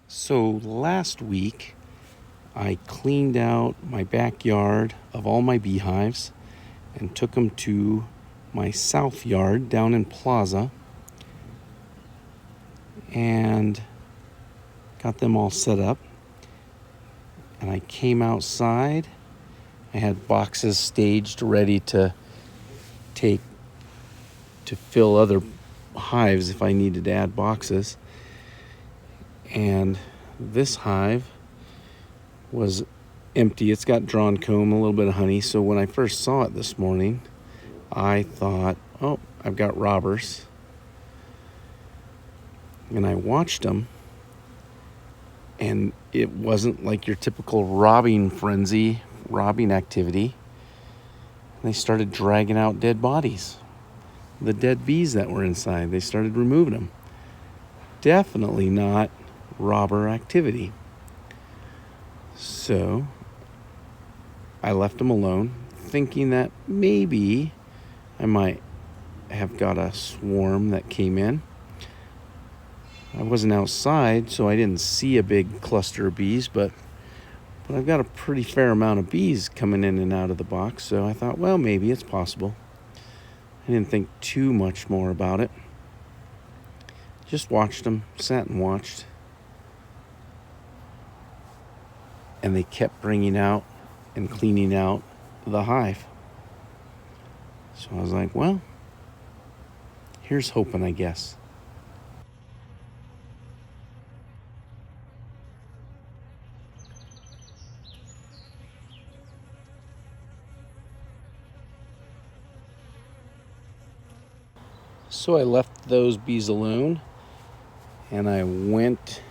So last week, I cleaned out my backyard of all my beehives and took them to my south yard down in Plaza and got them all set up. And I came outside. I had boxes staged ready to take to fill other hives if I needed to add boxes. And this hive was empty. It's got drawn comb, a little bit of honey. So when I first saw it this morning, I thought, oh, I've got robbers. And I watched them, and it wasn't like your typical robbing activity. They started dragging out dead bodies. The dead bees that were inside, they started removing them. Definitely not robber activity. So I left them alone, thinking that maybe I might have got a swarm that came in. I wasn't outside, so I didn't see a big cluster of bees, but I've got a pretty fair amount of bees coming in and out of the box, so I thought, well, maybe it's possible. I didn't think too much more about it. Just watched them, sat and watched. And they kept bringing out and cleaning out the hive. So I was like, well, here's hoping, I guess. So I left those bees alone, and I went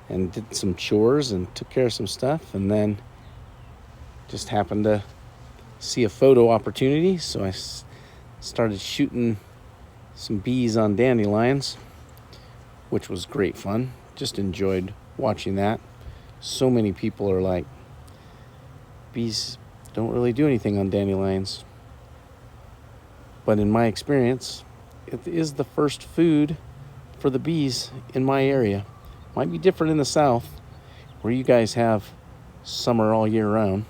and did some chores and took care of some stuff, and then just happened to see a photo opportunity, so I started shooting some bees on dandelions, which was great fun. Just enjoyed watching that. So many people are like, bees don't really do anything on dandelions. But in my experience, it is the first food for the bees in my area. Might be different in the south, where you guys have summer all year round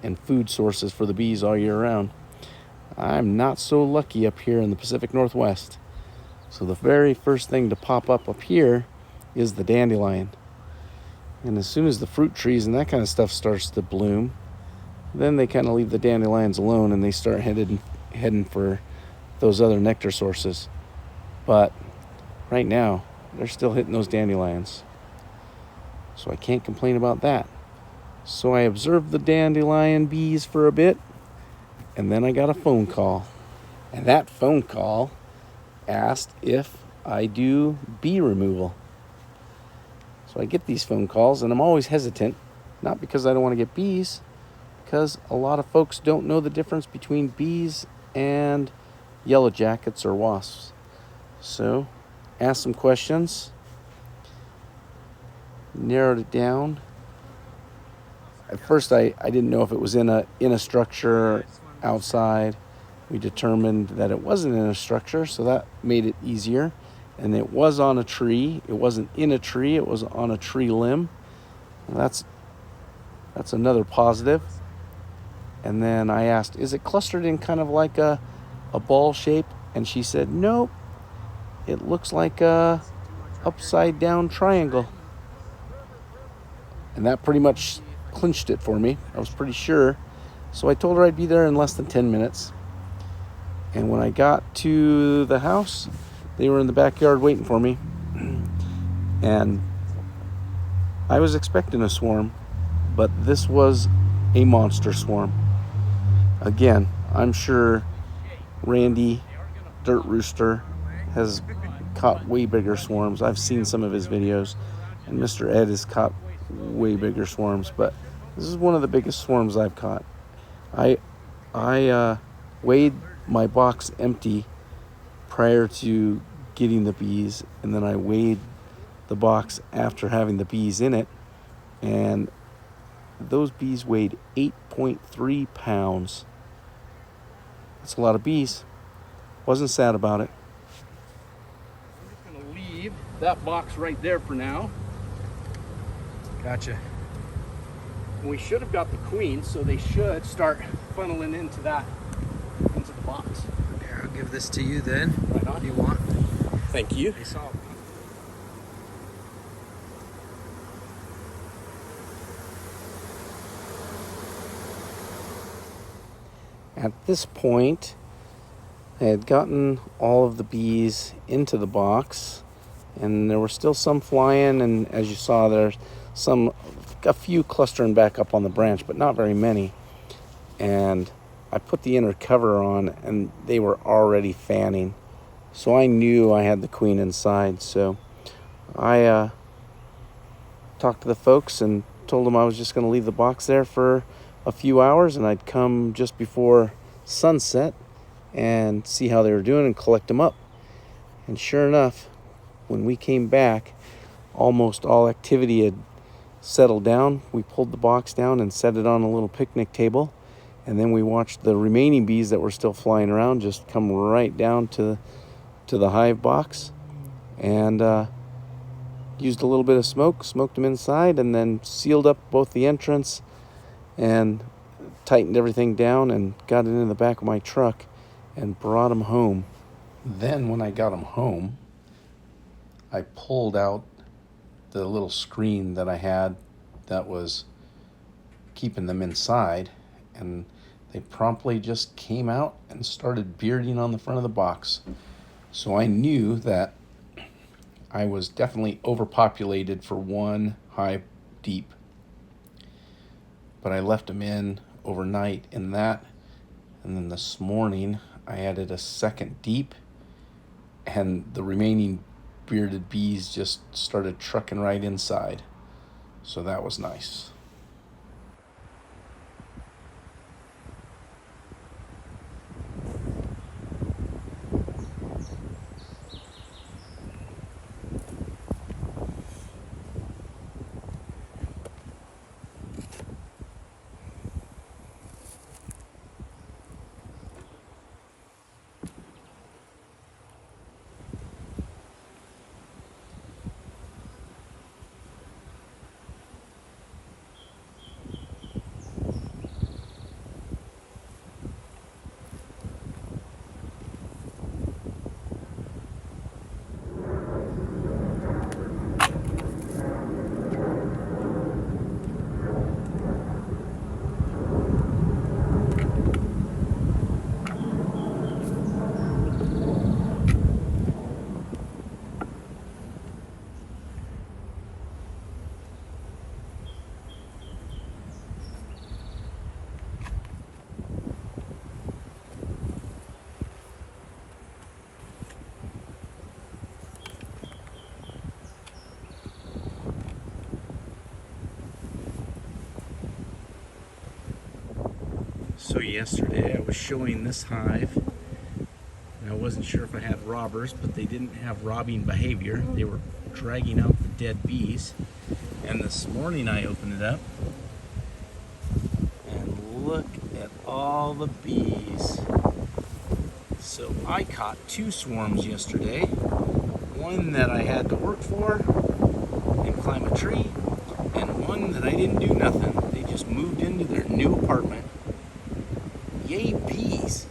and food sources for the bees all year round. I'm not so lucky up here in the Pacific Northwest. So the very first thing to pop up here is the dandelion. And as soon as the fruit trees and that kind of stuff starts to bloom, then they kind of leave the dandelions alone and they start heading for those other nectar sources. But right now, they're still hitting those dandelions. So I can't complain about that. So I observed the dandelion bees for a bit, and then I got a phone call. And that phone call asked if I do bee removal. So I get these phone calls, and I'm always hesitant, not because I don't want to get bees, because a lot of folks don't know the difference between bees and yellow jackets or wasps. So asked some questions, narrowed it down. At first I didn't know if it was in a structure outside. We determined that it wasn't in a structure, so that made it easier. And it was on a tree. It wasn't in a tree, it was on a tree limb. And that's another positive. And then I asked, is it clustered in kind of like a ball shape? And she said, nope. It looks like a upside down triangle. And that pretty much clinched it for me. I was pretty sure. So I told her I'd be there in less than 10 minutes. And when I got to the house, they were in the backyard waiting for me. And I was expecting a swarm, but this was a monster swarm. Again, I'm sure Randy, Dirt Rooster, has caught way bigger swarms. I've seen some of his videos, and Mr. Ed has caught way bigger swarms, but this is one of the biggest swarms I've caught. I weighed my box empty prior to getting the bees, and then I weighed the box after having the bees in it, and those bees weighed 8.3 pounds. That's a lot of bees. Wasn't sad about it. I'm just going to leave that box right there for now. Gotcha. We should have got the queen, so they should start funneling into the box. Okay, I'll give this to you then. Right on. What do you want? Thank you. They saw. At this point, I had gotten all of the bees into the box, and there were still some flying, and as you saw, there's a few clustering back up on the branch, but not very many. And I put the inner cover on, and they were already fanning. So I knew I had the queen inside. So I talked to the folks and told them I was just going to leave the box there for a few hours, and I'd come just before sunset and see how they were doing and collect them up. And sure enough, when we came back, almost all activity had settled down. We pulled the box down and set it on a little picnic table, and then we watched the remaining bees that were still flying around just come right down to the hive box, and used a little bit of smoke, smoked them inside, and then sealed up both the entrance and tightened everything down and got it in the back of my truck and brought them home. Then when I got them home, I pulled out the little screen that I had that was keeping them inside, and they promptly just came out and started bearding on the front of the box. So I knew that I was definitely overpopulated for one hive deep. But I left them in overnight in that, and then this morning I added a second deep, and the remaining bearded bees just started trucking right inside. So that was nice. So yesterday I was showing this hive, and I wasn't sure if I had robbers, but they didn't have robbing behavior. They were dragging out the dead bees. And this morning I opened it up, and look at all the bees. So I caught 2 swarms yesterday. One that I had to work for and climb a tree, and one that I didn't do nothing. They just moved into their new apartment. Yay, bees!